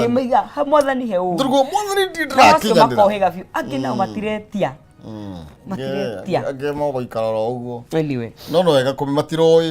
Maiga hamwathani heu. Ndugu mwathani ndirakira. Makohega biu. Angina matiretia. Matiretia. Agema baikara uguo. Anyway. No wega kumimatiroi.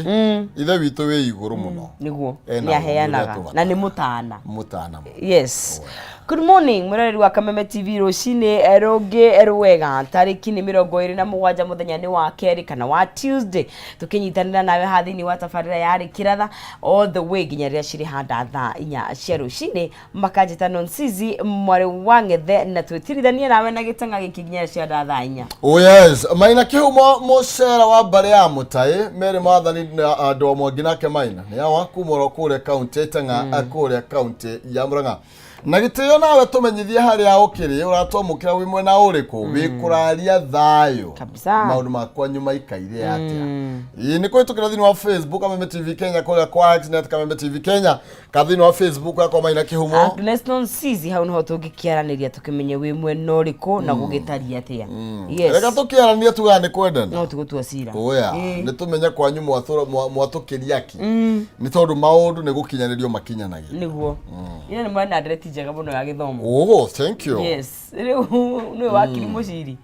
Ithe witu wi iguru muno. Niguo. Ni aheanaga na ni mutana. Mutana. Yes. Good morning, murareri wa Kameme TV rucini eroge erwega tariki ni 27 muthenya ni wa keri kana wa Tuesday tukinyitanira nawe hathini wa tafarira yari kiratha all the way ginya ria shiri handa tha inya cia rucini makajita nonsizi mwari wangethe na twitiritania nawe na gitanga giki ginya cia tha inya. Oh yes, maina kihumo mocera wa bare ya mutai mere mathani ndo mwanginake maina ni waku moro kure county tanga akure county ya Murang'a. Na gitio nawe tumenyithia hari ya ukiri uratomukira wi mwena uriku wikuraria thayo kabisa maundu makwa nyuma ikaire atia ni kuri tukira thini wa Facebook Kameme TV Kenya kule kwa Xnet Kameme TV Kenya kathini wa Facebook yako maina kihumo Agnes Nonsizi hau no tugikiaraniria tukimenye wi mwena uriku na gugitaria atia. Yes reka tukiarania tugane kwendana no tugutua cira oya ni tumenya kwa nyumu mwatukiriaki ni tondu maundu ni gukinyanirio makinyanagia niguo ina ni mwana adreti njega muno ya githomo. Oh, thank you. Yes. Riu ni wakiri muciri.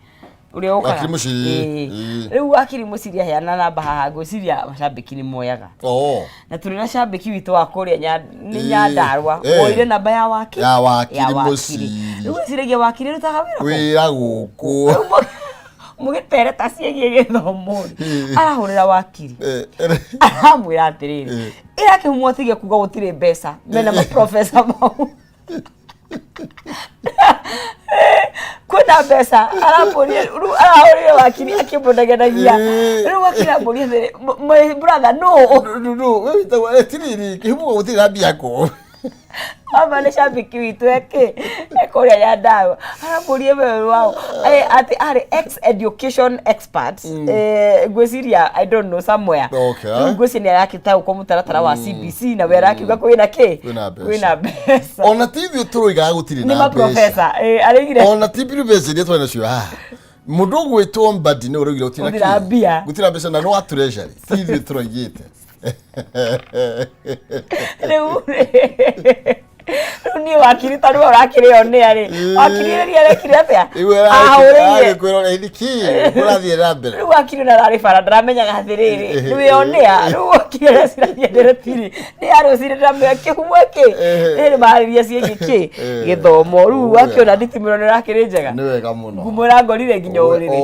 Uri okaga. Wakiri muciri. Riu wakiri muciri aheana namba haha ngociria macambiki ni moyaga. Oh. Na turi na cambiki witu wa kuria ni Nyandarua. Oire namba ya wakiri. Ya wakiri muciri. Riu ciragia wakiri rutaga wira. Wira guku. Mugitere taciegi githomo. Arahurira wakiri. Aramwira atiriri. Ira kihumo tige kuga gutire mbeca. Mena ma professor mau. Kuna pesa araporia wakiri akibonaganagia ru wakiri aboria my brother no wewe tiriri kihumo gutira bia ko aba le shabiki witu eke ekoria ya dawa araporia wewe wao ati are ex education experts gwesiria I don't know somewhere gwesiria yakita uko mutaratara wa CBC na wera kiuga kwina ke kwina pesa ona TV turoiga gutiri na pesa ni ma professor arigire ona TV bese twena cio mundu gwitwo mbadi ni urugire gutira pesa na no wa treasury TV turoigite ni wakiri tari urakiri one ari wakiri ri arekire atia ahurire kwirora ithiki kurathie rambere wakiri na rari fara ndramenya gathiriri ni onea ru wakiri cirathie ndiretiri ni ari cirira meke humweke ni mariria ciegiki githomo ru wakiona nditimiro ni rakiri njega ni wega muno ngumura ngorire nginya uriri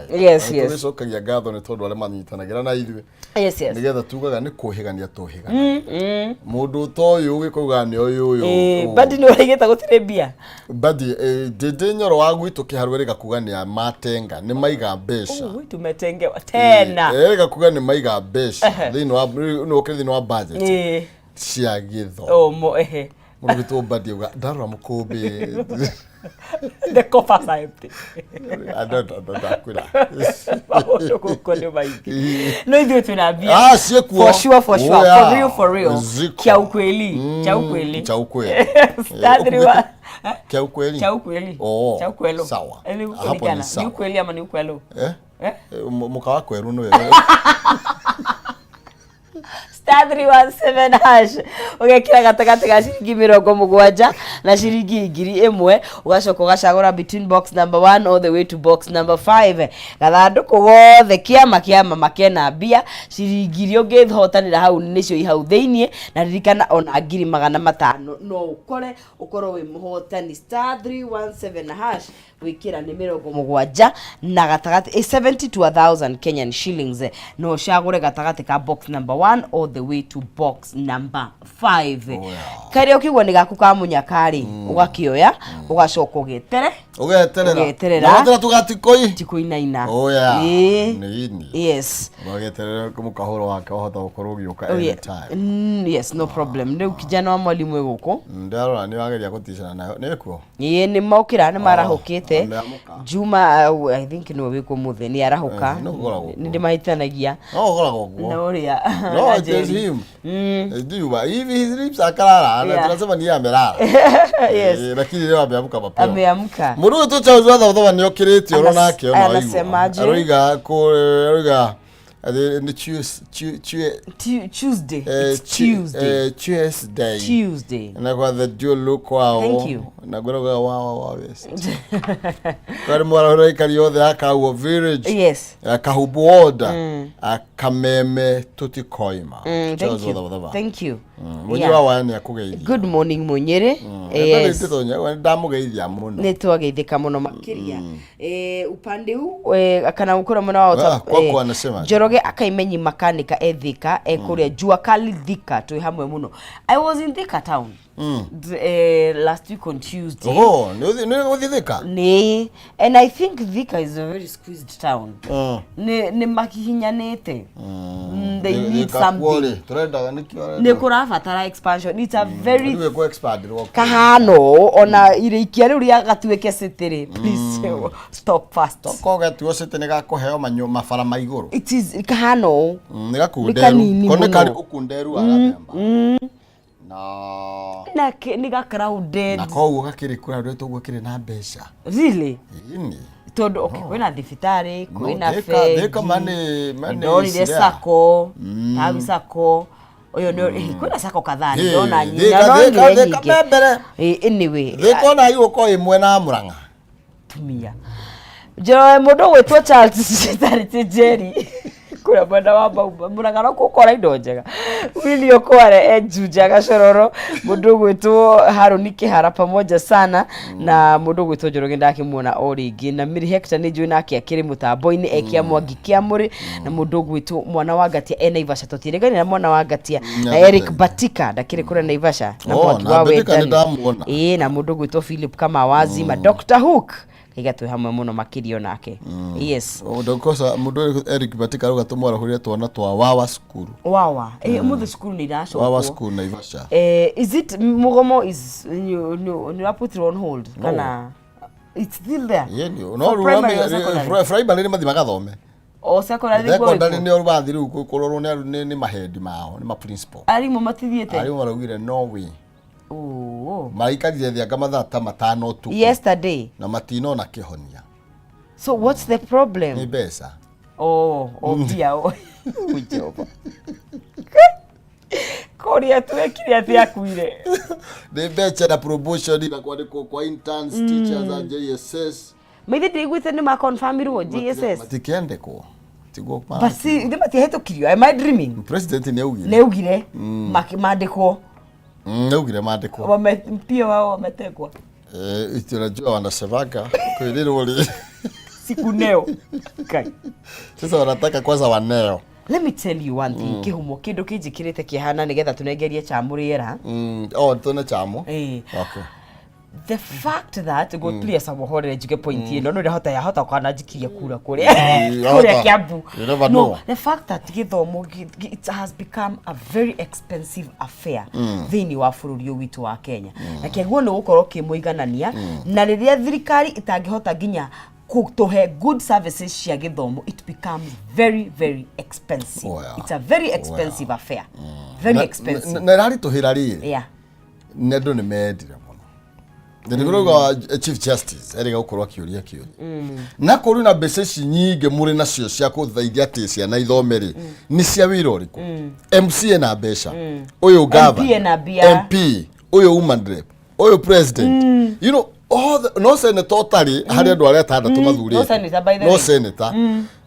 yes tugicokagia ngatho ni tondu ari manyitanagira na ithuĩ nigetha tugaga ni kuhigania tuhigana mundu toyu gikuga ni uyu badi ni urigita gutire bia badi dede nyoro wa gwitu kiharwere gakuga ni amatenga ni maiga mbeca tumetengewa tena gakuga ni maiga mbeca thini wa no thini wa budget cia githo mundu gitu badi uga ndarora mukumbi the coffers are empty. I don't kwira. No idio tunabia. For sure. For real. Kia ukweli. Cha ukweli. Stadriwa. Kia ukweli. Cha ukweli. Oh. Cha ukweli. Sawa. Hapo ni sawa. Ni ukweli ama ni ukwelo? Mukawa kweru no Star 317 hash ugekira gatagati ga ciringi 70 na ciringi 1000 ugacoka ugacagura between box number 1 all the way to box number 5 gathanduku gothe kiama makena mbia ciringi iria ungithotanira hau nicio ihau thiini na ririkana ona 500 no ukorwo wi muhotani star 317 hash wikira ni 70 na gatagati 70 to 1000 Kenyan shillings no cagure gatagati ka box number 1 all the way to box number 5 kare ukigwa ni gaku ka munyakari ugakioya ugacoka ugeterera na tugatikoi tikuinaina ni yes ugeterera kumukahoro wake ohota gukorwo gioka anytime yes no problem ni kijana wa mwalimu eguko ndarora ni wageria gutishana nayo nikuo ni maukira ni marahukite Juma I think no wiko muthe ni arahuka ni ndimahitanagia no uria no just him Juma hivi his lips akarara na tunasema ni amerara yes lakini leo ameamka mundu tu cha uzwa thotho ni okiriti oro nake ono aigu aroiga the Tuesday. It's Tuesday. Tuesday. Na kwa the dual look wao. Thank you. Na kwa wao wese. Kwa mwara hore kali othe akawo village. Yes. Akahuboda. Akameme tuti koima. Thank you. Mwenyewa wani akugeithia. Good morning Munyere. Yes. Ndamugeithia muno. Nitwageithika muno makiria. Upande huu kana ukora mwana wao Koko anasema. Njoroge akaimenyi makanika Thika kuria jua kali Thika tu hamwe muno. I was in Thika town. Last week on Tuesday. Oh, no Thika. Nee, and I think Thika is a very squeezed town. Ne makihinyanete. They need something. Ne kurafatara expansion. It's a very kahano ona irikia riu ria gatuike citiri. Please stop fast. Tokoga tuo citini gakuheo mafara maiguru. It is kahano. Nigakunderu. Kone kari ukunderu arabemba. Na niga crowded. Na kwa gakiri crowded to gukiri na mbeca. Really? Ini. Todo okay, kwina thibitari, kwina Thika mani ndoni de sako, tabi sako. Oyo no kwina sako kadhani ndona nyinga no nyingi. Anyway, Thika na hiyo ko imwe na Murang'a. Tumia. Jo mudo wetwa Charles Charity Jerry. Kuna bwana wamba Murang'a no gukora indo njega. Willy Okware Ejuja Gashororo mudo gwetwo Haruni Kihara pamoja sana na mudo gwetwo Njoroge ndakimuona oringi na Miri Hector ni njui nake akiri mutambo-ini ekia Mwangi Kiamuri na mudo gwetwo mwana wa Gatia Naivasha totiregani na mwana wa Gatia na Eric Batika ndakire kura Naivasha na Mwangi wa Wetani na mudo gwetwo Philip Kamawazi ma Dr. Hook igatwe hamwe muno makirio nake. Yes. Ndokosa mudo Eric Batika ruga tumwara huria twana twa Wawa school. Wawa. Muthe school ni dasho. Wawa school Naivasha. Is it Mugomo is you put it on hold? Kana it's still there. Yeah, no primary ni mathima gathome. O secondary go. Secondary ni orubathi ru kurorwo ni mahedi mao, ni ma principal. Ari mo matithiete. Ari mo marugire no way. Oh. Maikarire thianga mathaa matano tu. Yesterday. Na matino na kihonia. So what's the problem? Ni pesa. Pia Ujoba. Korea tuekire ati akuire. Ni becha na promotion na kwa interns, teachers and JSS. Mede digwite ni ma confirm ro JSS. Matikiende ko. Tigo pa. Basi ndi matiheto kirio. Am I dreaming? President ni augire. Ne ugire. Makimandiko. Neugire mandiko. Wamepia wao wametekwa. Tunajua wanasemaga kweli wale. Siku neo. Kai. Sasa wanataka kwanza waneo. Let me tell you one thing. Kihumo kindo kijikirite kihana nigetha tunegerie chamuriera. Tuna chamo. Okay. The fact that go clear some hore jike point ino no hota kana jikiria kura kure Kiambu. No, the fact that githomo it has become a very expensive affair thini wa bururi witu wa Kenya. Na kiguo no gukorwo kimuiganania na riria thirikari itangihota ginya kutohe good services cia githomo, it becomes very very expensive. It's a very expensive affair. Very expensive. Na rari tuhira ri. Yeah. Nedo ni medire. Ndigoroga Chief Justice eriga gukorwo akiuria kiuri na kuri na mbeca nyinge muri nacio cia kuthaithia ati cia na ithomeri ni cia wira uriku MCA na mbeca uyu governor MP uyu woman rep uyu president you know all the no senator tari hari andu aria tandatu mathuri no senator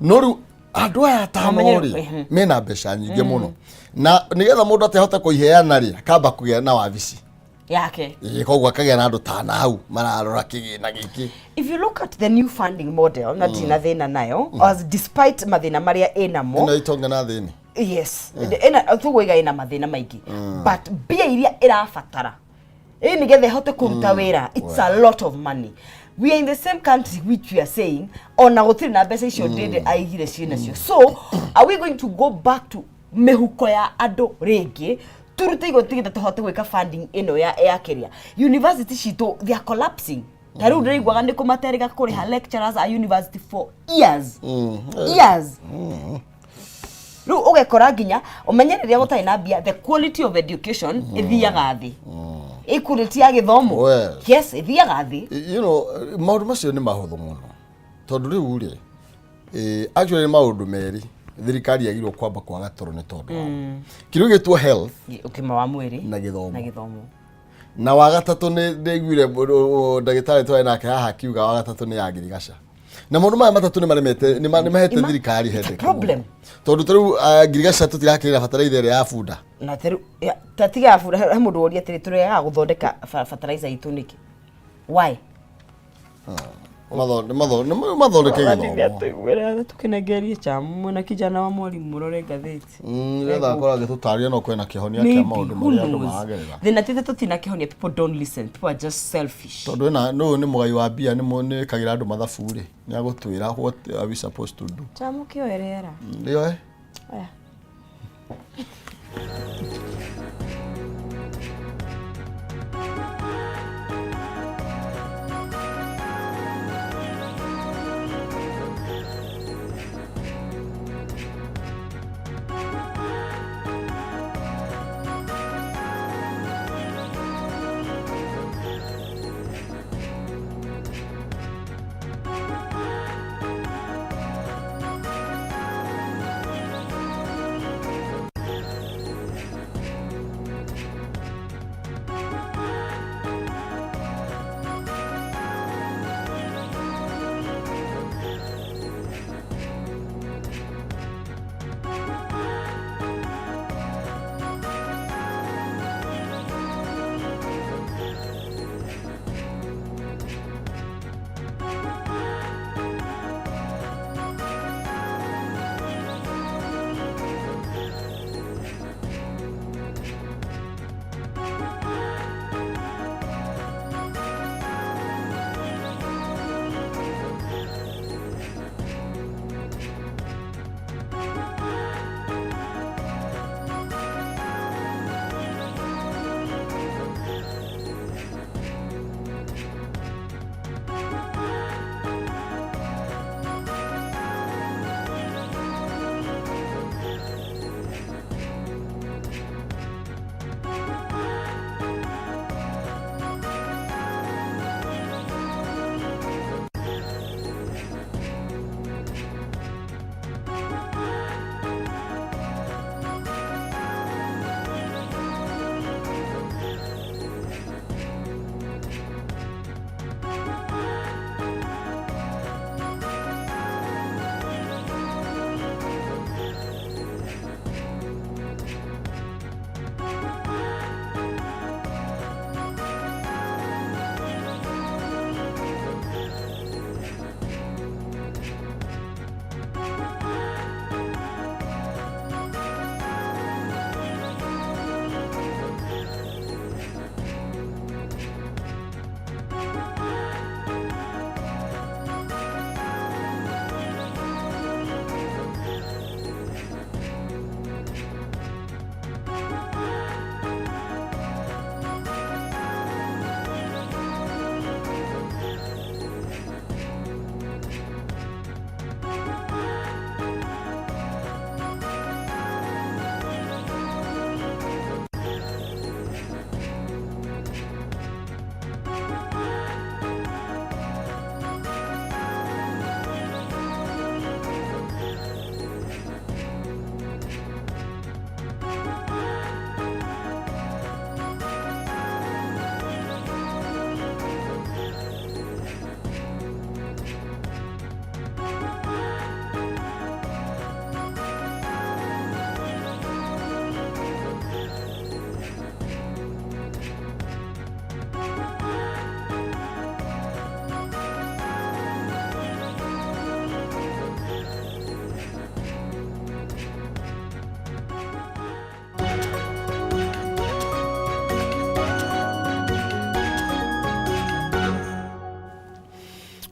no ru andu aya tamori mena mbeca nyinge muno na nigetha mundu atehota kuiheana ri akamba kugea na wabici yake kogwa kagea na andu tana hau mararora kigina giki. If you look at the new funding model na tina thina nayo as despite mathina maria enamo ina itonga na thini yes ina tugoiga ina mathina maingi but bia iria irafatara nigetha hote kuruta wira it's a lot of money. We are in the same country which we are saying ona gutiri na mbeca icio ndende aigire ciina cio. So are we going to go back to mehuko ya andu ringi turute igo tigita tuhote gwika funding ino ya keria university shito they are collapsing. Taru ndiraigwaga ndiko materiga kuriha lecturers at university for years. Ru ugekora ginya umenyereria gutari na bia the quality of education ithiaga thi. Equality ya githomo yes ithiaga thi. You know maundu macio ni mahuthu muno tondu riu ri actually maundu meri thirikari yagirwo kwamba kwaga toro nĩ tondũ kĩrĩa gĩtwo health ũgima wa mwĩrĩ na gĩthomo na wa gatatũ nĩ ndĩiguire ndagĩtarĩ twaĩ nake haha akiuga wa gatatũ nĩ ya Ngirigaca na maũndũ maya matatũ nĩ mahete thirikari problem tondũ tarĩu Ngirigaca tũtirakĩrĩra bataraitha ĩrĩa ya bunda na tatiga ya bunda he mũndũ woria atĩrĩ tũregaga gũthondeka bataraitha itũ nĩkĩ why mathondeke gĩthomo tũkĩnengerie chamu na kijana wa mwalimu mũrore ngathĩti nĩgetha akorwo agĩtũtarĩria no kwĩna kĩhonia kĩa maũndũ marĩa andũ maragerera thĩna ti tũtina kĩhonia people don't listen people are just selfish tondũ nũũ nĩ mũgai wa mbia nĩ kagira andũ mathabu-rĩ nĩ agũtwĩra what are we supposed to do chamu kĩoerera ndio aya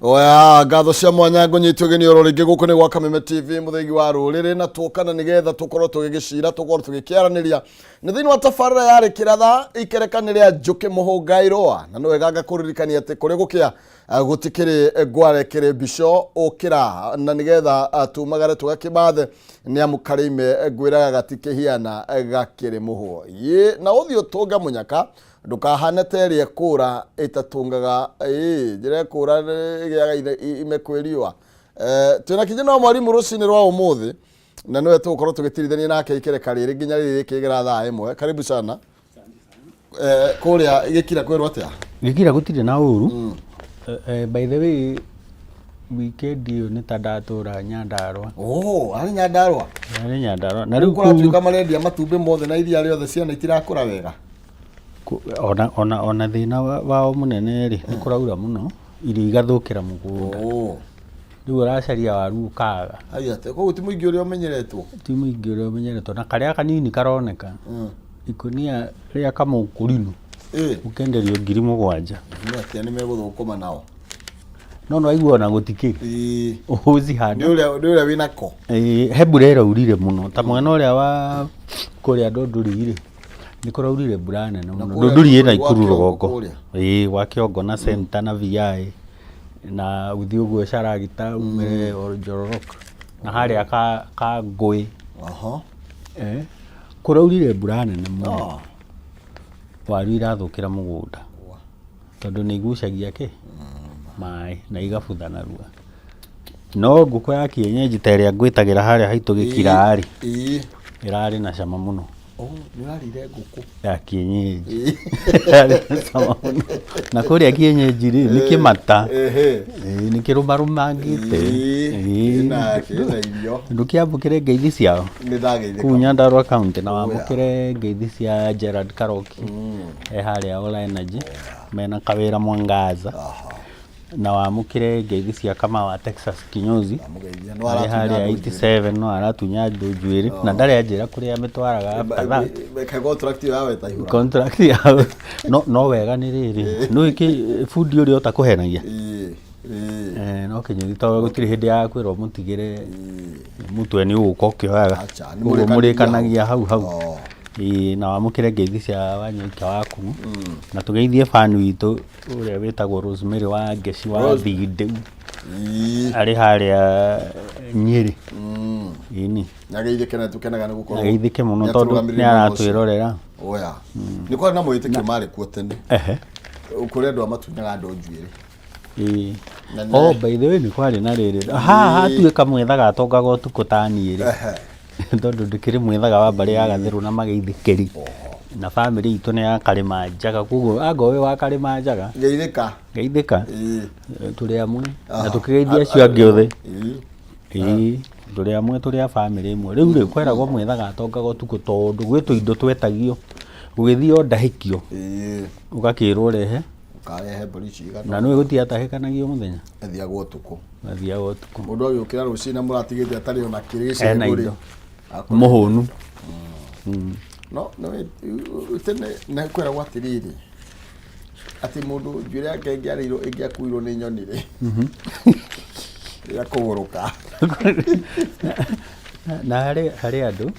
Oya ngatho cia mwanya ngũnyitio gĩnioro rĩngĩ gũkũ nĩ gwa Kameme TV mũthegi wa rũrĩrĩ na tũkana nĩgetha tũkorwo tũgĩgĩcira tũkorwo tũgĩkĩaranĩria nĩ thĩinĩ wa tabarĩra yarĩ kĩratha ikerekanĩria Njũkĩ Mũhũngaĩrũa na nĩ wega ngakũririkania atĩ kũrĩ gũkĩa gũtikĩrĩ ngwarekere mbico ũkĩra na nĩgetha tumagare tũgakĩmathe nĩ amu karĩime ngwĩraga gatikĩhiana gakĩrĩ mũhwo na ũthiũ tũnga mũnyaka ndukahane terie kura itatungaga njire kura gĩaga imekwĩriwa twĩna kijana wa mwarimu rũcinĩ rwa ũmũthĩ na niwe tugukorwo tugitirithania nake ikereka riri nginya riri kigera thaa imwe. Karibu sana. Kuria igikira kwirwo atia? Gikira gutire na uru. By the way, weekend iyo ni tandatura Nyandarua. Ari Nyandarua. Ari Nyandarua. Na riu kuratuika marendia matumbi mothe na iria riothe ciana itirakura wega. Ona thina wao munene ri ni kuraura muno iri igathukira mugunda. Riu aracaria waru ukaga. Ayate ko guti muingi uri umenyeretwo. Ti muingi uri umenyeretwo na karia kanini karoneka. Ikunia ria kamukurinu. Ukenderio 7,000. Ati ni meguthukuma nao. No aigua na gutikiri. Uzi hana. Ni uria wina ko. Hebura urire muno. Ta mwena uria wa kuria Ndunduri ri. Ni kuraurire mbura nene muno. Ndunduri ina ikuru rugongo. Wa Kiongo na center na VI. Na uthi uguo Sharagita umere Njororoka. Na haria ka Ngui. Kuraurire mbura nene muno. Waru irathukira mugunda. Tondu ni igucagia ki mai na igabutha narua. No nguko ya kienyeji ta iria ngwitagira haria haitu gikirari. Irari na cama muno. Ni arire nguko ya kienyeji. Sama muno. Na kuria kienyeji ri ni kimata. Ni kirumarumangite. Na irio. Ndukiambukire ngeithi ciao. Ni ndageithika. Ku Nyandarua County na wambukire ngeithi cia Gerard Karoki. Haria All Energy. Mena kawira Mwangaza. Na wamukire ngeithi cia Kamawa Texas Kinyozi. Haria 87 no aratunya Ndunjuiri na ndari anjira kuria mitwaraga kadha. Ka contract yawe ta ihura. Contract yawe. No wega ni riri. No iki food uri utakuhenagia. No Kinyozi to gutiri hindi ya kwirwo mutigire mutwe ni uko kioyaga. Murikanagia hau. Na wamukire ngeithi cia Wanyika waku. Na tugeithie fan witu uria witagwo Rosemary wa Ngeci wa Thinde. Ari haria Nyeri. Ini. Nageithike na tukenaga ni gukorwo. Nageithike muno tondu ni aratwirorera. Oya. Ni kwa na mwitikio mari kuo tene. Ukuri andu amatunyaga Ndunjuiri. By the way ni kwari na riri. Tuika mwethaga atongaga utuku taniiri. Tondu ndikiri mwethaga wa mbari ya Gathiru na Magithikiri. Na family itu ni ya Karimanjaga kuguo agowe wa Karimanjaga. Geithika. Turi amwe na tukigeithia cio angi othe. Turi amwe turi a family imwe. Riu ri kweragwo mwethaga atongaga utuku tondu gwitu indo twetagio. Ugithio ndahikio. Ugakirwo rehe. Ukarehe mburi cigana. Na no gutia tahikanagio muthenya. Athiagwo utuku. Mundu uyu ukira rucina muratigite atari ona kirigiceri nguri. Muhunu. No tene na kwera gwatiriri ati mundu njuire yake ngiariro ingiakuirwo ni nyoni ri ya kuguruka na hari andu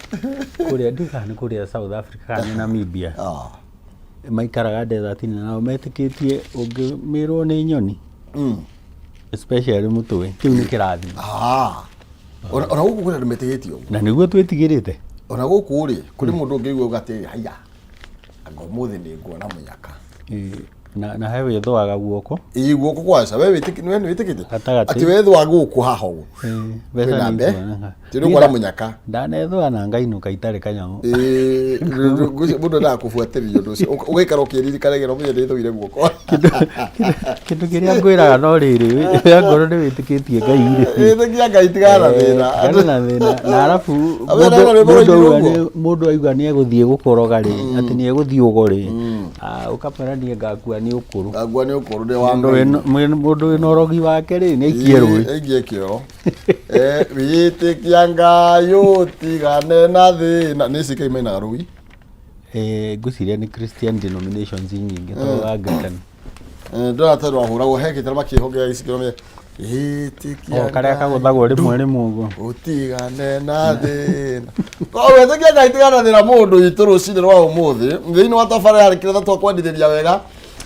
kuria ndikani kuria South Africa kana Namibia maikaraga desert-ini nao metikitie ungimirwo ni nyoni especially mutwe kiu ni kirathimo ona guku kuna metigitio na niguo twetigirite ona guku ri kuri mundu ungiigua ugati haya anga muthi ni nguona munyaka na hewe yethwaga guoko guoko kwaca we witikite ati wethwa guku haho besa ni tiri kwa munyaka ndanethwa na ngainuka itari kanyamu mundu ndakubuatiria undu ucio ugikara ukiririkanagira munye ndithwire guoko kindu kiria ngwiraga no riri ngoro ni witikitie ngai ri witikia ngai tigana thina na arafu mundu aigua ni eguthie gukoroga ri ati ni eguthie ugori ukaperania ngakua ni ukuru de wandu mundu wina urogi wake ri ni aikierwe aigiekio witikia ngai utigane na thina ni cikaimaina rui nguciria ni Christian denominations nyingi to Anglican ndo atarwa huragwo hekitara makihogea isikirome karia kaguthagwo rimwe uguo utigane na thina wetikia ngai tigana thina mundu itu rucini rwa umuthi thiini wa tabara ya kiretha twakwendithĩria wega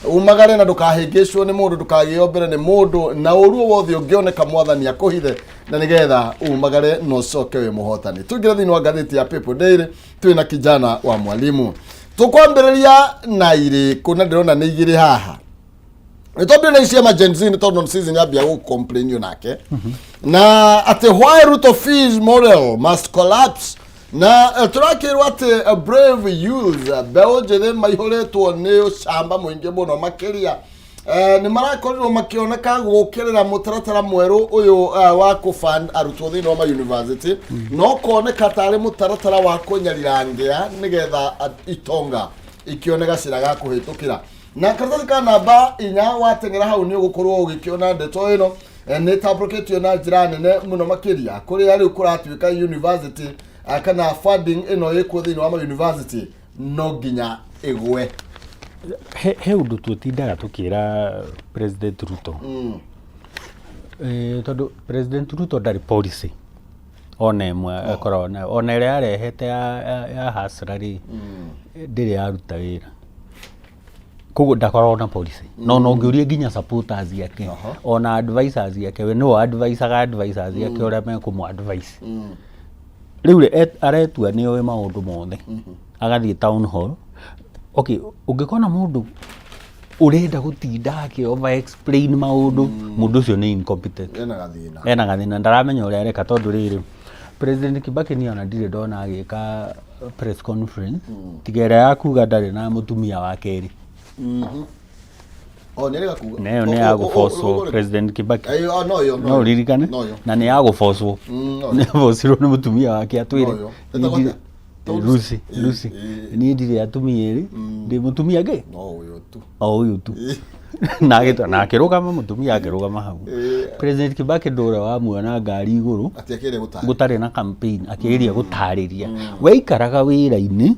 umagare na ndukahĩngĩcwo nĩ mũndũ ndũkagĩo mbere nĩ mũndũ na ũruo wothe ũngĩoneka mwathani akũhithe na nĩgetha umagare no coke wĩ mũhotani. Tũingĩre thĩinĩ wa ngathĩti ya People Daily twĩna kijana wa mwalimu tũkwambĩrĩria na irĩkũ na ndĩrona nĩ igĩrĩ haha nĩ tondũ nĩ cia emergency nĩ tondũ season yambia gũcomplainio nake na ati why Ruto fees model must collapse na turakirwa ati a brave youth beo njithe maihoretwo ni ucamba mwingi muno makiria ni marakorirwo makioneka gukirira mutaratara mweru uyu wa kufund arutwo thini wa university no koneka tari mutaratara wa kunyarirangia nigetha itonga ikioneka ciraga kuhitukira na karatathi ka namba 4 watengera hau ni ugukorwo ugikiona ndeto ino ni tabroket na njira nene muno makiria kuri ari kuratuika university kana funding ino iko thini wa university no ginya igwe he undu tutindaga tukira President Ruto tondu President Ruto ndari policy ona imwe corona ona ile arehete ya hasra ri ndiri yaruta wira koguo ndakorwo na policy no ngiurie nginya supporters yake ona advisors yake we no advisors yake ora me kumu advice riu aretua ni oe maundu mothe agathie town hall okay ungikona mundu urenda gutinda ake over explain maundu mundu ucio ni incompetent ena gathina ndaramenya uria areka tondu riri President Kibaki ni ona ndire ndona agika press conference tigere ya kuga ndari na mutumia wa keri nirega kuga neyo ni ya guforce President Kibaki no ririkane na ni ya guforce ni force ni mutumia wake atwire Lucy ni ndire atumia eri ndi mutumia ge uyu tu na akirugama mutumia akirugama hau President Kibaki ndora wa muona ngari iguru gutari na campaign akiria gutariria we ikaraga wira-ini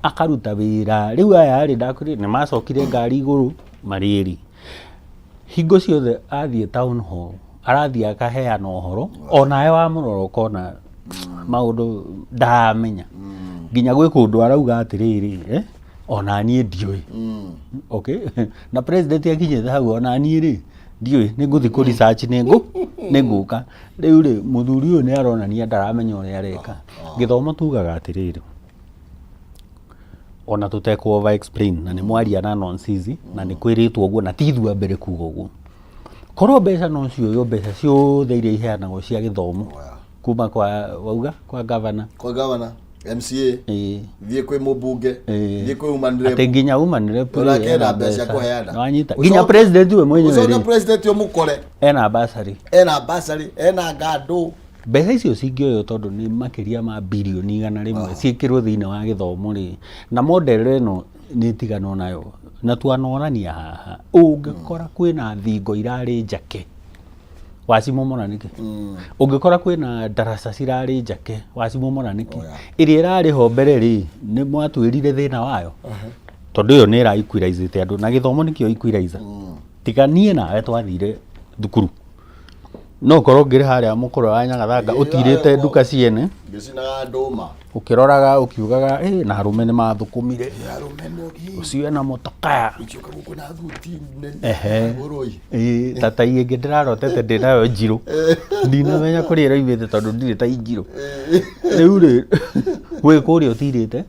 akaruta wira riu aya ari ndakuri ni macokire ngari iguru marieri hingo ciothe athie town hall arathie akaheana uhoro onae wa muroro kona maundu ndamenya nginya gwi kundu arauga atiriri ona nie ndioi okay na president akinyete hau ona nie ri ndioi ninguthi ku research ninguka riu ri muthuri uyu ni aronania ndaramenya uria areka githomo tugaga atiriri ona tutekwo over explain na ni mwaria na nonsense na ni kwiritwo uguo na tithua mbere kuga uguo korwo mbeca no cio yo mbeca ciothe iria iheanagwo cia githomo kuma kwa wauga kwa governor MCA thie kwi mubunge thie kwi umanire atenginya umanire pura kena mbeca kuheana wanyita ginya president we mwenyewe ucio president yo mukore ena basari ena ngadu mbeca icio cingioyo tondu ni makiria ma bilioni 100 ciikirwo thiini wa githomo ri na model eno ni tigano nayo na twanonania haha ungikora kwina thingo irari njake wacimomona niki ungikora kwina darasa cirari njake wacimomona niki iria irari ho mbere ri ni mwatwirire thina wayo tondu yo ni iraikuiraizite andu na githomo nikio ikuiraiza tiganie nawe twathire thukuru no korwo ngiri haria mukuru wa Nyagathanga utirite nduka ciene ngicinaga nduma ukiroraga ukiugaga na arume ni mathukumire ucio na motoka ukiuka guku na thuti buroi tata ingi ndirarotete ndinayo njiru ndinamenya kuria iraimite tondu ndire ta injiru riu ri we kuria utirite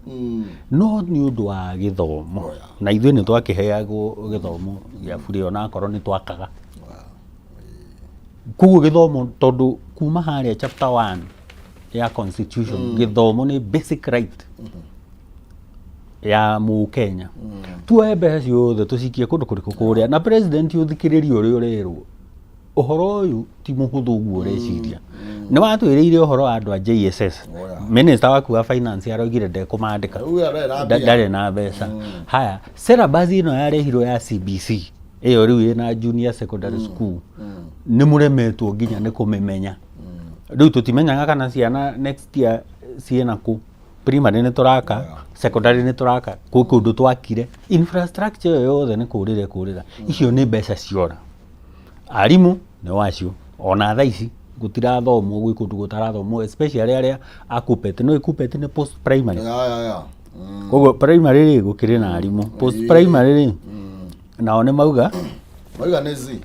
no ni undu wa githomo na ithuĩ ni twakiheagwo githomo gia bure ona korwo ni twakaga kugu githomo tondu kuma haria chapter 1 ya constitution githomo ni basic right ya mu Kenya tuwe mbeca ciothe tucikie kundu kuriku kuria na president uthikiririe uri urerwo uhoro uyu ti muhuthu uguo ureciria ni watwiriire uhoro wa andu a JSS minister waku wa finance araugire ndekumandika ndare na mbeca haya syllabus ino yarehirwo ya CBC iyo riu ina junior secondary school ni muremetwo nginya ni kumemenya riu tutimenyaga kana ciana next year ciena ku primary ni turaka secondary ni turaka kundu twakire infrastructure yothe ni kurira icio ni mbeca ciora arimu ni wacio ona tha ici gutirathomwo gwi kundu gutarathomwo especially aria akupete no ikupete ni post primary koguo primary ri gukiri na arimu post primary ri nao ni mauga nezi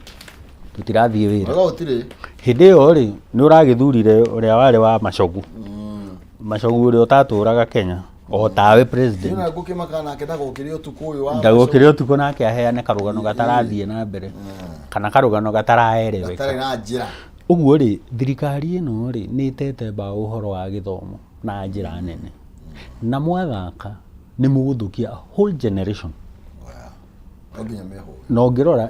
tutirathie wira utire hindi yo ri ni uragithurire uria wari wa Macogu Macogu uria utaturaga Kenya o tawe president ina gukimakana akenda gukirio tuku uyu wa ndagukirio tuku nake aheane karugano gatarathie na mbere kana karugano gataraerewe gatari na njira Ũguo rĩ thirikari ĩno rĩ nĩ itete mbaũ ũhoro wa gĩthomo na njĩra nene na mwathaka nĩ mũgũthũkia whole generation. No ngĩrora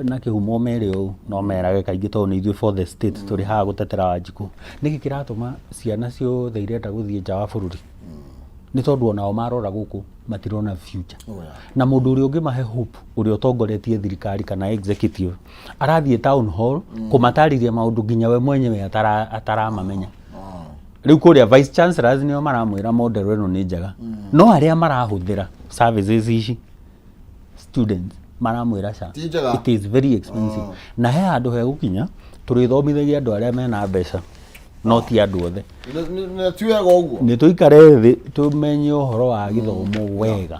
na kĩhumo mere ũũ no merage kaingĩ tondũ nĩ ithuĩ for the state tũrĩ haha gũtetera Wanjikũ. Nĩkĩ kĩratũma ciana ciothe irenda gũthiĩ nja wa bũrũri? Nĩ tondũ onao marora gũkũ matirona future. Na mũndũ ũrĩa ũngĩmahe hope ũrĩa ũtongoretie thirikari kana executive arathiĩ town hall kũmatarĩria maũndũ nginya we mwenyewe ataramamenya. Rĩu kũrĩa vice chancellors nĩo maramwĩra model ĩno nĩ njega. No arĩa marahũthĩra services ici students maramwĩra it is very expensive. Na he handũ he gũkinya tũrĩthomithagia andũ arĩa mena mbeca no ti andũ othe. Nĩ tũikare thĩ tũmenye ũhoro wa gĩthomo wega.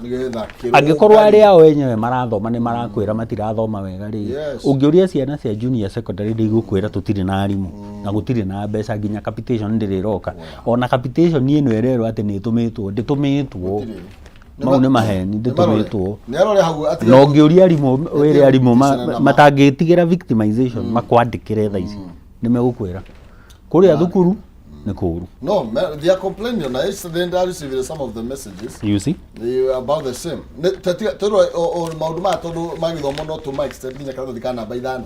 Angĩkorwo arĩa o enyewe marathoma nĩ marakwĩra matirathoma wega rĩ, ũngĩũria ciana cia junior secondary nĩ igũkwĩra tũtirĩ na arimũ na gũtirĩ na mbeca nginya capitation ndĩrĩroka. Ona capitation ĩno ĩrerwo atĩ nĩ ndĩtũmĩtwo mau nĩ maheni ndĩtũmĩtwo. Na ũngĩũria arimũ wĩre arimũ matangĩtigĩra victimization makwandĩkĩre thaa ici nĩ megũkwĩra kũrĩa thukuru nĩ kũũru. No, they are complaining on yesterday I received some of the messages. You see? They were about the same. Toro o maundu ma tondu magithomo no to extend nginya kana thikana namba 5.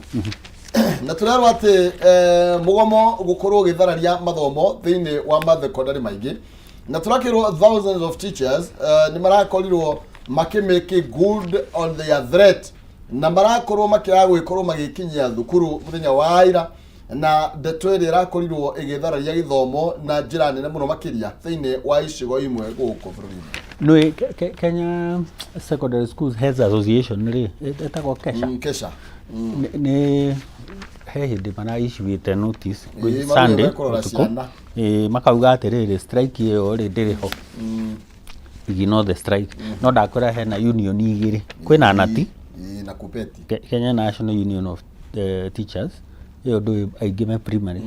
Na turarwo ati mugomo gukorwo githararia mathomo thiini wa mathekondari maingi. Na turakirwo thousands of teachers ni marakorirwo makimake good on their threat. Na marakorwo makira gwikorwo magikinyia thukuru muthenya wa ira. Na ndeto ĩrĩa ĩrakorirwo ĩgĩthararia gĩthomo na njĩra nene mũno makĩria thĩinĩ wa icigo imwe gũkũ bũrũri-inĩ. Nĩ Kenya Secondary Schools Heads Association rĩ ĩtagwo Kesha. Nĩ he hĩndĩ maraissuĩte notice Sunday ũtukũ makauga atĩrĩrĩ strike ĩyo rĩ ndĩrĩ ho. Ignore the strike. No ndakwĩra hena union igĩrĩ. Kwĩna nati na kupeti. Kenya National Union of Teachers yo do aingĩ me primary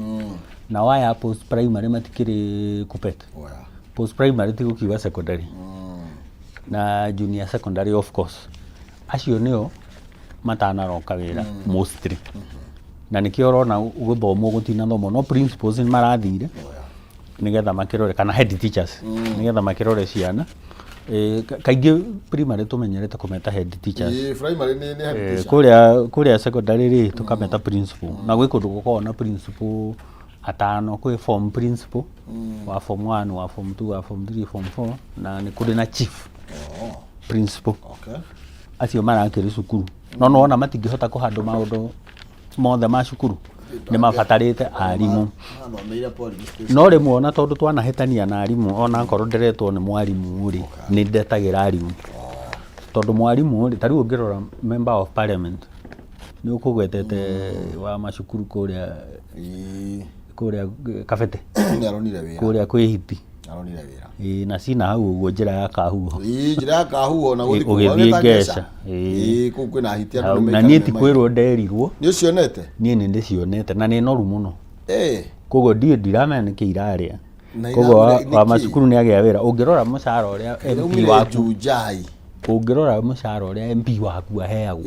na waya post primary matikĩrĩ kupet. Post primary tigukiuga secondary na junior secondary of course acio nĩo matanaroka wĩra mostly. Na nĩkĩo ũrona gũthomwo gũtinathomwo no principals nĩ marathire nĩgetha makĩrore kana head teachers nĩgetha makĩrore ciana. Kaingĩ primary tũmenyerete kũmeta head teachers. Primary nĩ head teacher. Kũrĩa secondary rĩ tũkameta principal. Na gwĩ kũndũ gũkoragwo na principal atano, kwĩ form principal wa form 1 wa form 2 wa form 3 form 4 na nĩ kũrĩ na chief principal. Acio marakĩrĩ cukuru. No ona matingĩhota kũhandũ maũndũ mothe ma cukuru nĩ mabatarĩte arimũ. No rĩmwe ona tondũ twanahĩtania na arimũ ona korwo nderetwo nĩ mwarimũ rĩ nĩ ndetagĩra arimũ. Tondũ mwarimũ rĩ tarĩu ũngĩrora member of parliament nĩ ũkũgwetete wa macukuru kũrĩa Kabete kũrĩa kwĩ hiti na cina hau ũguo njĩra ya Kahuho. Njĩra ya Kahuho na gũgĩthiĩ Ngeca. Kũu kwĩna hiti andũ na niĩ ti kwĩrwo nderirwo. Nĩ ũcionete? Niĩ nĩ ndĩcionete na nĩ noru mũno. Koguo ndiramenya nĩkĩ irarĩa. Koguo wa macukuru nĩ agĩa wĩra. Ũngĩrora mũcara ũrĩa MP waku ũngĩrora mũcara ũrĩa MP waku aheagwo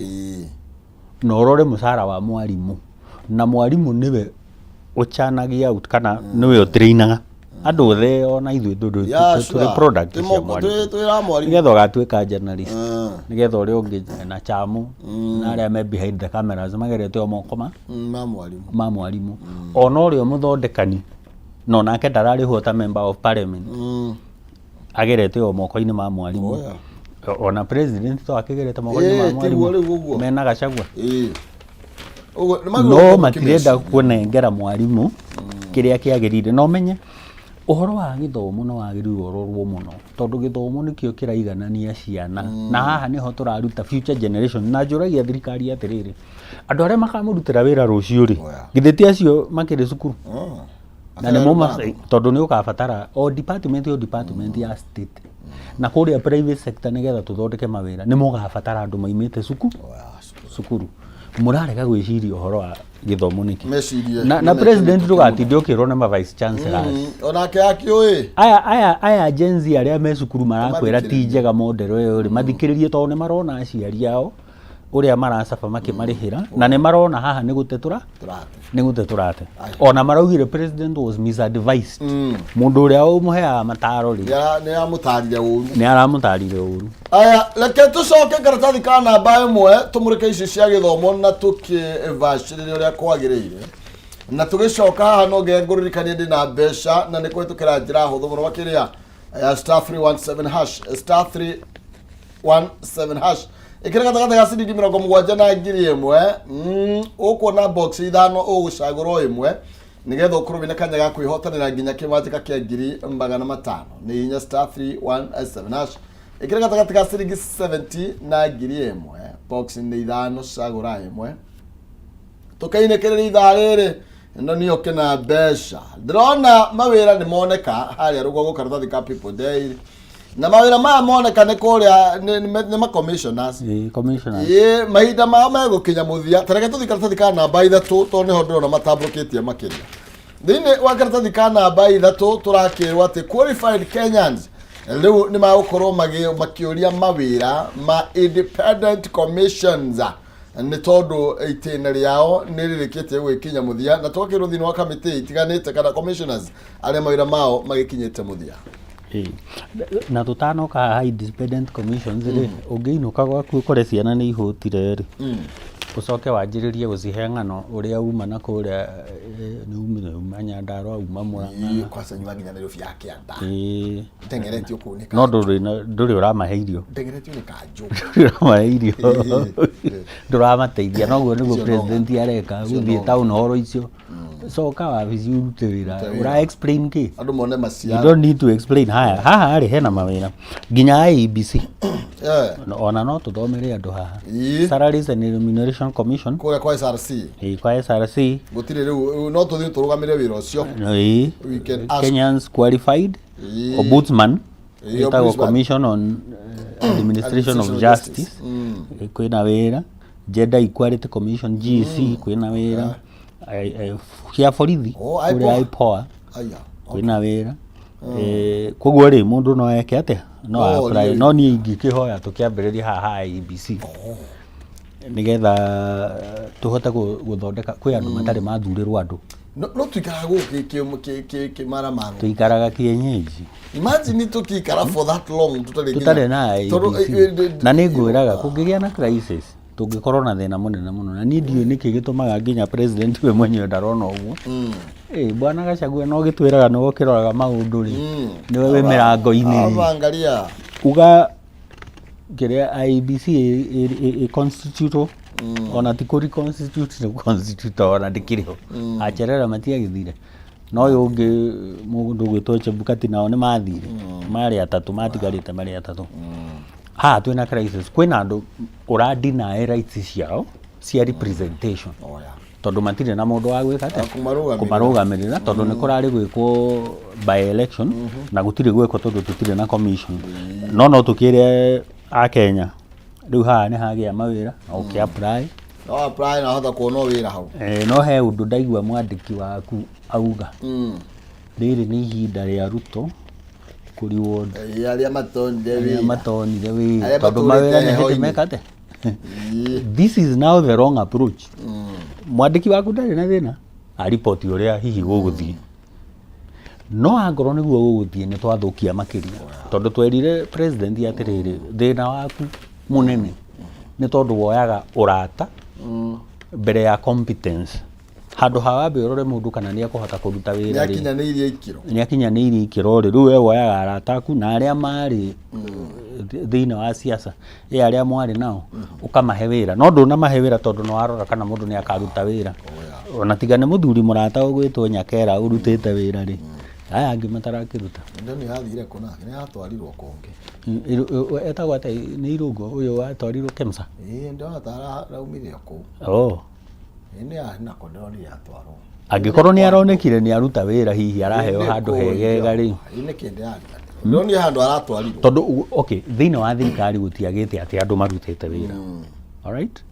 na ũrore mũcara wa mwarimũ na mwarimũ nĩwe ũchanagia out kana nĩwe ũtrainaga andũ othe ona ithuĩ tũrĩ product cia mwarimũ nĩgetha ũgatuĩka journalist nĩgetha ũrĩa ũngĩ na chamu na arĩa me behind the cameras magerete o moko ma mwarimũ ona ũrĩa mũthondekani no nake ndararĩhwo ta member of parliament agerete o moko-inĩ ma mwarimũ ona president to akĩgerete moko-inĩ ma mwarimũ mena Gachagua. No matirenda kũnengera mwarimũ kĩrĩa kĩagĩrĩire. No menye ũhoro wa gĩthomo no wagĩrĩirwo ũrorwo mũno tondũ gĩthomo nĩkĩo kĩraiganania ciana na haha nĩho tũraruta future generation. Na njũragia thirikari atĩrĩrĩ andũ arĩa makamũrutĩra wĩra rũciũ rĩ githĩ ti acio makĩrĩ cukuru na nĩ moma tondũ nĩ ũkabatara o department ya state na kũrĩa private sector nĩgetha tũthondeke mawĩra nĩ mũgabatara andũ maimĩte cukuru. Mũrarega gwĩciria ũhoro wa gĩthomo nĩkĩ na president ndũgatinde ũkĩrwo na vice chancellors onake akĩũĩ aya Gen Z arĩa me cukuru marakwĩra ti njega model ĩyo rĩ mathikĩrĩrie tondũ nĩ marona aciari ao uria maracaba makimarihira na ne marona haha ni gute turate ona maraugire president was misadvised mundu uria umuheaga mataro ri ni aramutarire uru aya reke tucoke karatathi ka namba imwe tumurike ici cia githomo na tukivacirire uria kwagiriire na tugicoka haha no ngengurikanie ndi na mbeca na ni kwitukira njira huthu muno makiria star 317 hash star 317 hash ikira gatagata ga ciringi 70 na ngiri imwe ukuona box ithano ugucagura imwe nigetha ukurubine kanya ga kwihotanira nginya kimanjika kia ngiri 500 ni hinya star 317 hash ikira gatagata ga ciringi 70 na ngiri imwe box ni ithano cagura imwe tukainekerera ithaa riri no niyo kena besha drona mawira ni moneka haria rugo karatathi ka people day na mawira ma moneka ne kuria ni ma commissioners mahinda ma megukinya muthia tareke tuthi karatathi ka namba ithatu to niho ndona matambukitie makiria thini wa karatathi ka namba ithatu turakirwa ati qualified Kenyans riu ni magukorwo makiuria mawira ma independent commissions ni tondu itena riao ni ririkitie gwikinya muthia na twakirwo thini wa committee itiganite kana commissioners aria mawira mao magikinyite muthia na tutanoka independent commissions ri ungiinuka gwaku ukore ciana ni ihutire ri ucoke wanjiririe gucihe ng'ano uria uma na kuria ni uma Nyandarua uma Murang'a kwa sanywa nginya Nairobi ya Kianda tengeretio kunika no nduri uramaheirio tengeretio ni kanju uramaheirio nduramateithia noguo niguo president areka guthie town hall icio coka wabici urute wira ura explain ki andu mone maciara you don't need to explain haha ari hena mawira nginya ABC ona no tuthomere andu haha Salaries and Remuneration Commission kwa SRC kwa SRC gutire riu no tuthi turugamire wira ucio Kenyans Qualified Ombudsman itago Commission on Administration of Justice kwina wira Gender Equality Commission GEC kwina wira kia borithi uria IPOA kwina wira koguo ri mundu no eke atia no apply no ni ingikihoya tukiambiriria haha IEBC nigetha tuhote guthondeka kwi andu matari mathurirwo andu no tuikaraga ki mara tuikaraga kienyeji imagine tukikara for that long tutari na IEBC na ningwiraga kungigia na crisis tungikorwo na thina munene muno na ni ndiu niki gitumaga nginya president we mwenyewe ndarona uguo bwana Gachagua no gitwiraga no kiroraga maundu ri niwe we mirango-ini avangaria uga kiria IEBC constitute ona tikuri constitute ona dikiriho acherera matia githire no yungi mundu gwitwo Chebukati nao ni mathire mari atatu matigarite mari atatu twina crisis kwina andu uradina rights ciao cia representation tondu matire na mundu wa gwika ate kumarugamirira tondu ni kurari gwikwo by election na gutire gwikwo tondu tutire na commission no tukire a Kenya riu haha ni hagia mawira okay apply na hotha kuona wira hau no he undu ndaigua mwandiki waku auga riri ni ihinda ria Ruto kuriwo aria matonire wira tondu mawira ni hitimeka ate this is now the wrong approach mwandiki waku ndari na thina a report uria hihi guguthie no angorwo niguo guguthie ni twathukia makiria tondu twerire president atiriri thina waku munene ni tondu woyaga urata mbere ya competence handu hawambe urore mundu kana ni akuhota kuruta wira ri ni akinyanirie ikiro ri riu we woyaga arata aku na aria mari thina wa siasa aria mwari nao ukamahe wira no nduna mahe wira tondu no arora kana mundu ni akaruta wira ona tigane muthuri murata ugwitwo Nyakera urutite wira ri aya angi matarakiruta ndani hathire kuna ni atwarirwo konge etagwo ate ni irungo uyu atwarirwo Kemsa ndio atara raumire ku ni ana kodoni atwarwo angikorwo ni aronekire ni aruta wira hihi araheo handu hegega ri ine kende ari no ni handu aratwarirwo tondu okay thina wa thirikari gutiagite ati andu marutite wira all right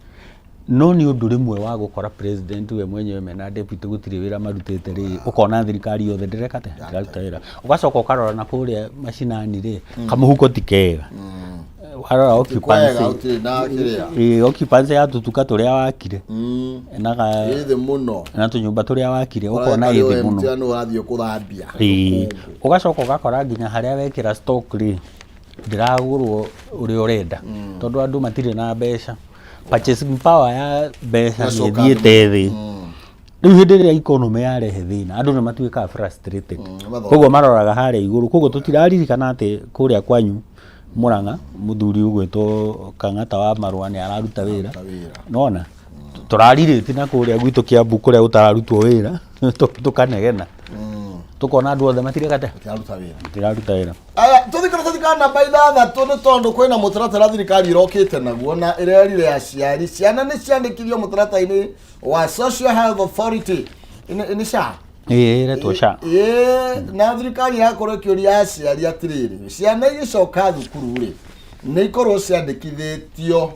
no ni undu rimwe wa gukora president we mwenyewe mena deputy gutiri wira marutite ri ukona thirikari yothe ndirekate ndaruta wira ugacoka ukarora na kuria macinani ri kamuhuko tikega warora occupancy ya tutuka turia wakire naga ithe muno na tunyumba turia wakire ukona ithe muno mtiano wathio kuthambia ugacoka ugakora nginya haria wekira stock ri ndiragurwo uri urenda tondu andu matire na mbeca purchasing power ya mbeca ni thiete thi riu hindi ria economy yarehe thina andu ni matuika frustrated koguo maroraga haria iguru koguo tutiraririkana ati kuria kwanyu Murang'a muthuri ugwetwo Kang'ata wa Marua ni araruta wira nona turaririte na kuria gwitu Kiambu kuria utararutwo wira tukanegena tukona andu othe matirekate tiraruta wira tuthikana baitha tu tondu kwina mutaratara thirikari irokite naguo na irerire aciari ciana ni ciandikithio mutaratara-ini wa Social Health Authority ini SHA retwo SHA na thirikari yakorwo ikiuria aciari atiriri ciana igicoka thukuru ri ni ikorwo ciandikithitio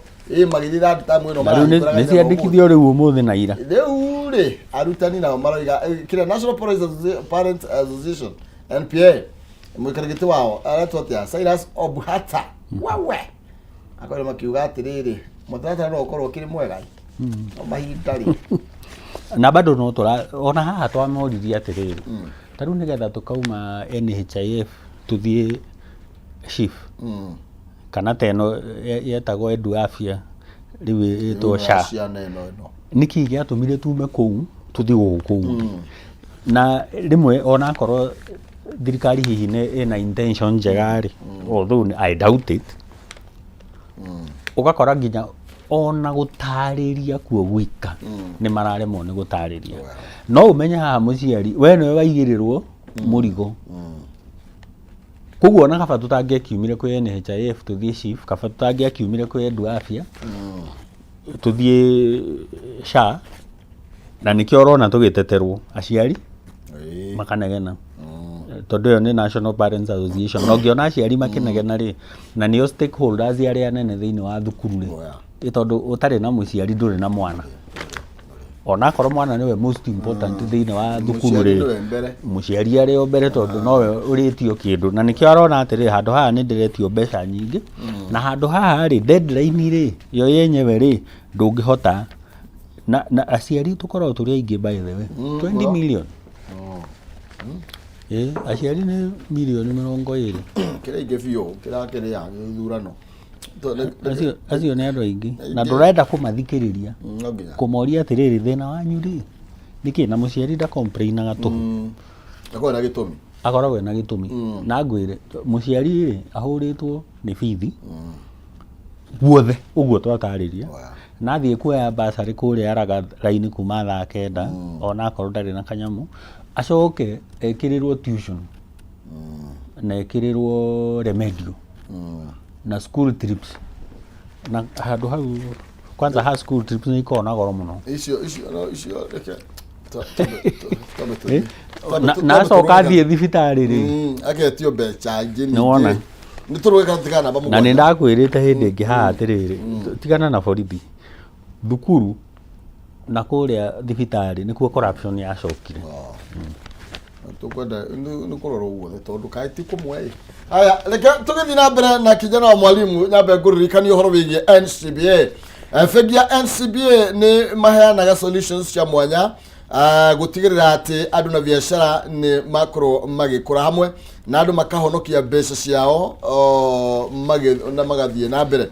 magithira nditamu ino mara ni ciandikithio riu umuthi na ira riu ri arutani nao maroiga kira National Parent Association NPA mukarigiti wao aratwatia Cyrus Obuhata wawe akore makiuga atiriri mutaratara no ukorwo kiri mwega mahindari na bado no tora ona haha twamoririe atiriri taru nigetha tukauma NHIF tuthie SHIF kana teno yetagwo Edu Afya riu itwo SHA niki giatumire tume kou tuthi guku na rimwe ona korwo thirikari hihi ina intention njega ri although I doubt it ugakora nginya ona gutariria kuo gwika ni mararemwo ni gutariria no umenya haha muciari we niwe waigirirwo murigo koguo ona kaba tutangiakiumire kwi NHIF tuthie SHIF kaba tutangiakiumire kwi Edu Afya tuthie SHA na nikio rona tugiteterwo aciari makanegena tondu yo ni National Parents Association no ngiona aciari makinegena ri na nio stakeholders aria nene thiini wa thukuru ri tondu utari na muciari nduri na mwana ona korwo mwana niwe most important thiini wa thukuru ri muciari ari o mbere tondu nowe uritio kindu na nikio arona atiri handu haha ni ndiretio mbeca nyingi na handu haha ri deadline ri yo yenyewe ri ndungihota na aciari tukorwo turi aingi by the way 20 million aciari ni milioni 20 kira ingi biu kira ya thurano acio ni andu aingi na ndurenda kumathikiriria kumoria atiriri thina wanyu ri niki na muciari nda complainaga tu akoragwo na gitumi na ngwire muciari ri ahuritwo ni bithi guothe uguo twatariria nathie kuoya basari kuria araga raini kuma thaa 9 ona akorwo ndari na kanyamu acoke ekirirwo tuition na ekirirwo remedio na school trips na handu hau kwanza ha school trips ni ikona goro muno icio reke na acoka thie thibitari ri agetio mbeca ngini nona ni turweka tigana ba na ni ndakwirite hindi ingi haha atiriri tigana na borithi thukuru na kuria thibitari nikuo corruption yacokire tukwenda ni kurora uguo tondu kai ti kumwe aya reke tugithi na mbere na kijana wa mwalimu nyambe nguririkani uhoro wigie NCBA bengi ya NCBA ni maheanaga solutions cia mwanya gutigirira ati andu na biashara ni makro magikura hamwe na andu makahonokia mbeca ciao magathie na mbere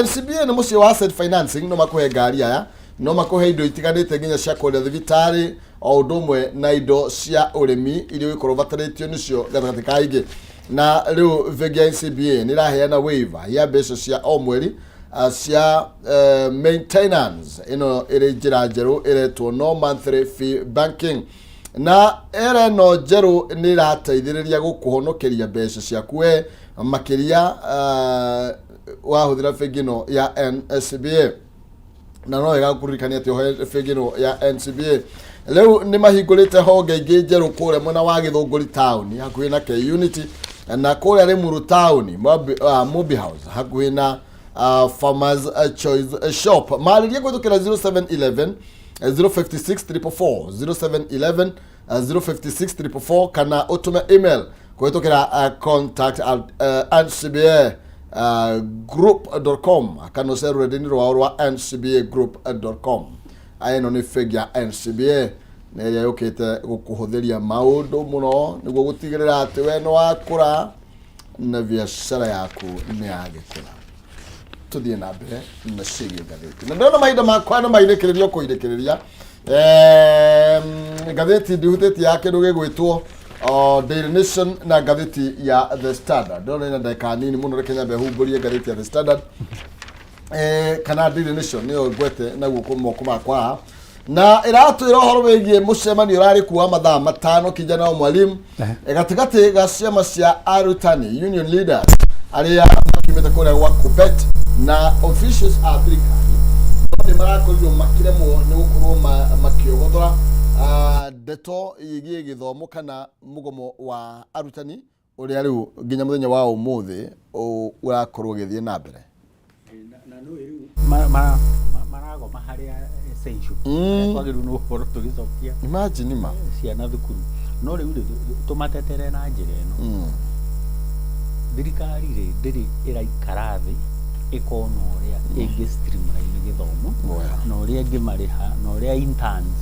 NCBA ni mucio wa asset financing no makuhe ngari aya no makuhe indo itiganite nginya cia kuria thibitari o ndumwe na indo cia urimi irio ikorwo bataritio nicio gatagati kaingi na riu bengi ya NCBA ni raheana waiver ya mbeca cia o mweri cia maintenance ino iri njira njeru iretwo no monthly fee banking na ere no njeru ni rateithiriria gukuhonokeria mbeca ciaku we makiria wahuthira bengi no ya NCBA na no igakuririkania ati bengi no ya NCBA leo ni mahingurite honge ingi njeru kure mwena wa Githunguri town hakuhi na K Unity na kure Limuru town Mobi House hakuhi na Farmers Choice Shop maririe kwitukira 0711 056 444 0711 056 kana utume email kwitukira contact@ncba group.com kana ucerure rũrenda-inĩ rwao rwa ncbagroup.com. Ĩno nĩ bengi ya NCBA na ĩrĩa yũkĩte gũkũhũthĩria maũndũ mũno nĩguo gũtigĩrĩra atĩ we nĩ wakũra na biacara yaku nĩ yagĩkũra. Tuthiĩ na mbere na ciĩgiĩ ngathĩti, na ndĩrona mahinda makwa nĩ mairĩkĩrĩria kũirĩkĩrĩria ngathĩti ndihutĩtie ya kĩndũ gĩgwĩtwo Daily Nation na ngathĩti ya The Standard. Ndĩrona ĩna ndagĩka nini mũno reke nyambe humbũrie ngathĩti ya The Standard kana Daily Nation nĩyo ngwete naguo moko makwa na ĩratwĩra ũhoro wĩgiĩ mũcemanio ũrarĩ kuwa mathaa matano kijana wa mwalimu gatagatĩ ga ciama cia arutani union leaders arĩa makiumĩte kũrĩa gwa KUPPET na officials a thirikari nĩ marakorirwo makĩremwo nĩ gũkorwo makĩogothora ndeto ĩgiĩ gĩthomo kana mũgomo wa arutani ũrĩa rĩu nginya mũthenya wa ũmũthĩ ũrakorwo ũgĩthiĩ na mbere. Maragoma harĩa essential twagĩrĩirwo nĩ gũkorwo tũgĩcokia imagine ciana thukuru no rĩu tũmatetere na njĩra ĩno thirikari ndĩrĩ ĩraikara thĩ ĩkona ũrĩa ĩngĩ streamline gĩthomo na ũrĩa ĩngĩmarĩha na ũrĩa interns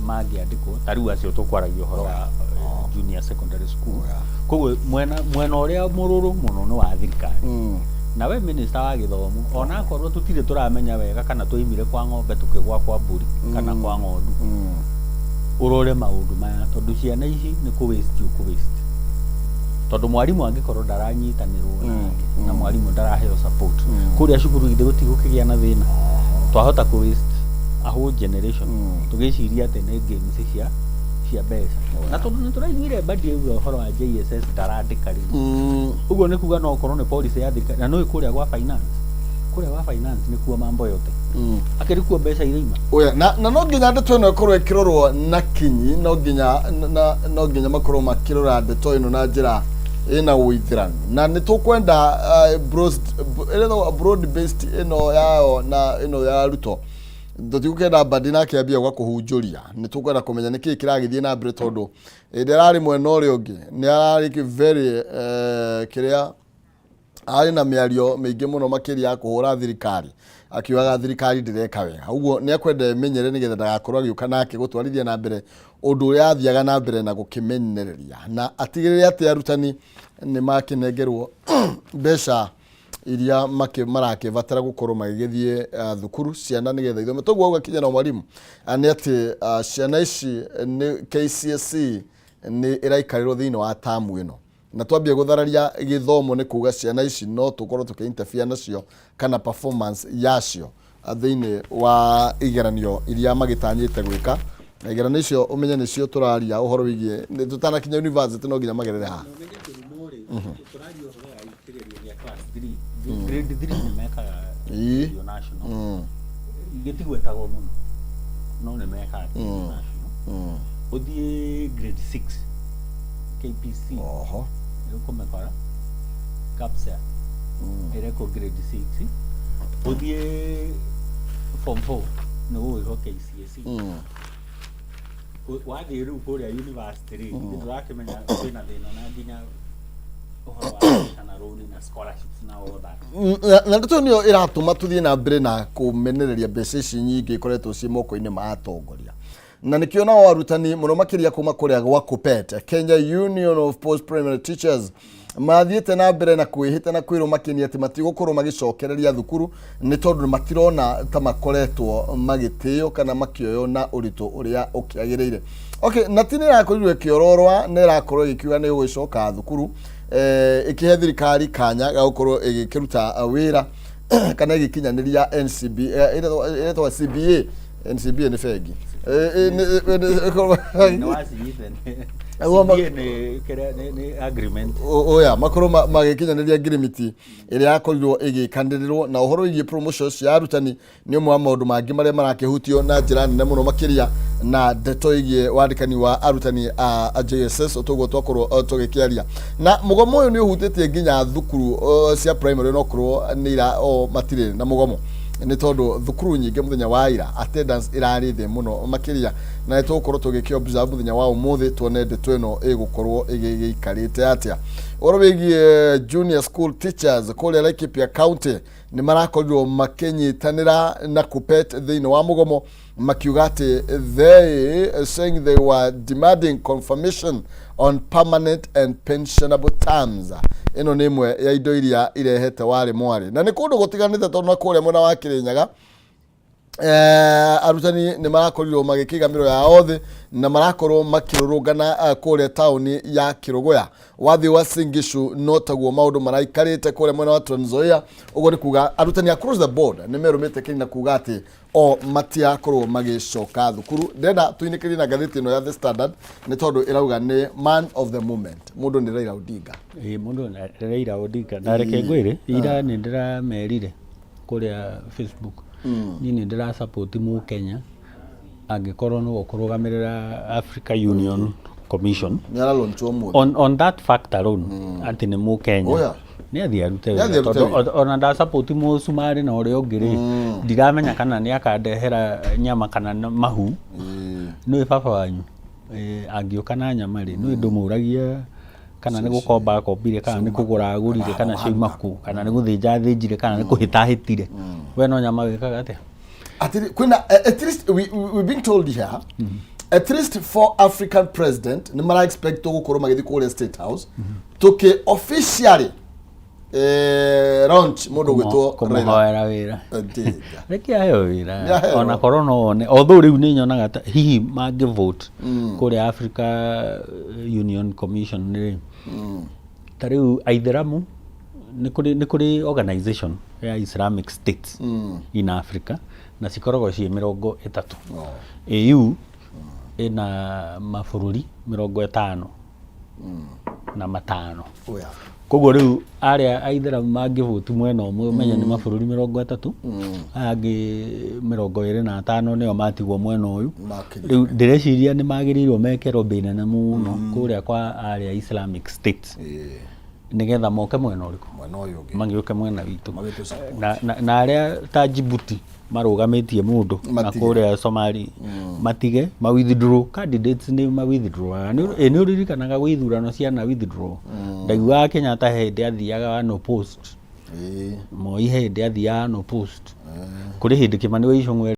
mangĩandĩkwo ta rĩu acio tũkwaragia ũhoro wa junior secondary school koguo mwena ũrĩa mũrũrũ mũno nĩ wa thirikari na we minister wa gĩthomo ona akorwo tũtirĩ tũramenya wega kana tũimire kwa ng'ombe tũkĩgwa kwa mbũri kana kwa ng'ondu ũrore maũndũ maya tondũ ciana ici nĩ kũ waste tondũ mwarimũ angĩkorwo ndaranyitanĩrwo nake na mwarimũ ndaraheo support kũrĩa cukuru ithe gũtigũkĩgĩa na thĩna twahota kũ waste a whole generation tũgĩciria atĩ nĩ games cia mbeca na tondũ nĩ tũraiguire badi ũhoro wa JSS ndarandĩka rĩu ũguo nĩ kuga no ũkorwo nĩ policy ya thirikari na nĩ kũrĩa gwa finance nĩ kuo mambo yote akĩrĩ kuo mbeca iraima na no nginya ndeto ĩno ĩkorwo ĩkĩrorwo na kinyi no nginya makorwo makĩrora ndeto ĩno na njĩra ĩna ũithĩranu na nĩ tũkwenda broad based ĩno yao na ĩno ya arutwo tũtigũkenda badi nake ambia gwa kũhunjũria nĩ tũkwenda kũmenya nĩkĩ kĩragĩthiĩ na mbere tondũ ararĩ mwena ũrĩa ũngĩ nĩ ararĩ very kĩrĩa arĩ na mĩario mĩingĩ mũno makĩria ya kũhũra thirikari akiugaga thirikari ndĩreka wega ũguo nĩ akwenda menyere nĩgetha ndagakorwo agĩũka nake gũtwarithia na mbere ũndũ ũrĩa athiaga na mbere na gũkĩmenyerera na atigĩrĩre atĩ arutani nĩ makĩnengerwo mbeca iria marakĩbatara gũkorwo magĩgĩthiĩ thukuru ciana nĩgetha ithome toguo auga kijana mwalimu nĩ atĩ ciana ici nĩ KCSE nĩ ĩraikarĩrwo thĩinĩ wa tamu ĩno na twambie gũthararia gĩthomo nĩ kuga ciana ici no tũkorwo tũkĩinterfere nacio kana performance yacio thĩinĩ wa igeranio iria magĩtanyĩte gwĩka na igeranio icio ũmenye nĩcio tũraria ũhoro wĩgiĩ tũtanakinya university no nginya magerere ha grade 3 nĩ mekaga national gĩtigwetagwo mũno no nĩ mekaga national ũthiĩ grade 6 KPC kumekora capsa ireko grade 6 ũthiĩ form 4 nĩ gũgĩko KCSE wathiĩ rĩu kũrĩa university rĩ nĩtũrakĩmenya kwĩna thĩna na nginya ũhoro wa kana rũni na scholarships na all that na ndeto nĩyo ĩratũma tũthiĩ na mbere na kũmenereria mbeca ici nyingĩ ikoretwo ciĩ moko-inĩ ma atongoria na nikio nao arutani muno makiria kuma kũrĩa gwa KUPPET Kenya Union of Post Primary Teachers mathiĩte na mbere na kwĩhĩta na kwĩrwo makĩnia atĩ matigũkorwo magĩcokereria thukuru nĩ tondũ matirona ta makoretwo magĩtĩo kana makĩoyo na ũritũ ũrĩa ũkĩagĩrĩire. Okay, na tini ĩrakorirwo ĩkĩororwa nĩ ĩrakorwo ĩkiuga nĩ gũgĩcoka thukuru ĩkĩhe thirikari kanya ga gũkorwo ĩgĩkĩruta wĩra kana ĩgĩkinyanĩria NCB ĩretwo CBA NCBA nĩ bengi ni agreement oya makoro magikinyanĩria ngirimiti ĩrĩa yakorirwo ĩgĩkanĩrĩrwo na ũhoro wĩgiĩ promotions ya arutani nĩ ũmwe wa maũndũ mangĩ marĩa marakĩhutio na njĩra nene mũno makĩria na ndeto ĩgiĩ wandĩkani wa arutani a JSS ũtũguo twakorwo tũgĩkĩaria na mũgomo ũyũ nĩ ũhutĩtie nginya thukuru cia primary no korwo nĩ matirĩ na mũgomo nĩ tondũ thukuru nyingĩ mũthenya wa ira attendance ĩrarĩ thĩ mũno makĩria na nĩ tũgũkorwo tũgĩkĩ observe mũthenya wa ũmũthĩ tuone ndeto ĩno ĩgũkorwo ĩgĩikarĩte atĩa ũhoro wĩgiĩ junior school teachers kũrĩa Laikipia County nĩ marakorirwo makĩnyitanĩra na KUPPET thĩinĩ wa mũgomo makiuga atĩ saying they were demanding confirmation on permanent and pensionable terms. Ĩno nĩ imwe ya indo iria irehete wari mwari na nĩ kũndũ gũtiganĩte tondũ na kũrĩa mwena wa Kĩrĩnyaga arutani nĩ marakorirwo magĩkĩgamĩrwo ya othe na marakorwo makĩrũrũngana kũrĩa taũni ya Kĩrũgũya wathi wa Singishu no taguo maũndũ maraikarĩte kũrĩa mwena wa Trans Nzoia ũguo nĩ kuga arutani across the board nĩ merũmĩte kĩni na kuga atĩ matiakorwo magĩcoka thukuru ndenda tuinĩkĩrie na ngathĩti ĩno ya The Standard nĩ tondũ ĩrauga nĩ man of the moment mũndũ nĩ Raila Odinga mũndũ nĩ Raila Odinga na reke ngwĩre ira nĩ ndĩramerire kũrĩa Facebook niĩ nĩ ndĩra support mu Kenya angĩkorwo no kũrũgamĩrĩra Africa Union Commission on that fact alone atĩ nĩ mu Kenya nĩ athii arute ona nda support mu Sumari na ũrĩa ũngĩ ndiramenya kana nĩ akandehera nyama kana mahu nĩ baba wanyu angĩũka na nyama rĩ nĩ ndũmũragia kana nĩ gũkomba kombire kana nĩ kũgũra agũrire kana ciuma ku kana nĩ gũthĩnja thĩnjire kana nĩ kũhĩtahĩtire we no nyama wĩkaga atĩa kwina at least we being told here at least 4 African president nĩ mara expect gũkorwo magĩthiĩ kũrĩa State House tũkĩ officially launch mũndũ gwĩtwo kũmũhoera wĩra reke aheo wĩra ona korwo no one although rĩu nĩ nyonaga hihi mangĩ vote kũrĩa Africa Union Commission nĩ ta rĩu Aithĩramu nĩ kũrĩ organization ya Islamic States in Africa na cikoragwo ciĩ 30 AU ĩna mabũrũri 50 na matano koguo rĩu arĩa Aithĩramu mangĩvote mwena ũmwe menya nĩ mabũrũri 30 angĩ 25 nĩo matigwo mwena ũyũ rĩu ndĩreciria nĩ magĩrĩirwo meke lobby nene mũno kũrĩa kwa arĩa Islamic States nigetha moke mwena ũrĩkũ magĩũke mwena witũ na arĩa ta Djibouti marũgamĩtie mũndũ na kũrĩa Somali matige ma withdraw candidates nĩ ma withdraw nĩ ũririkanaga withurano cia na withdraw ndaigua Kenyatta hĩndĩ athiaga no post Moi hĩndĩ athiaga no post kũrĩ hĩndĩ Kĩmani wa Icũng'wa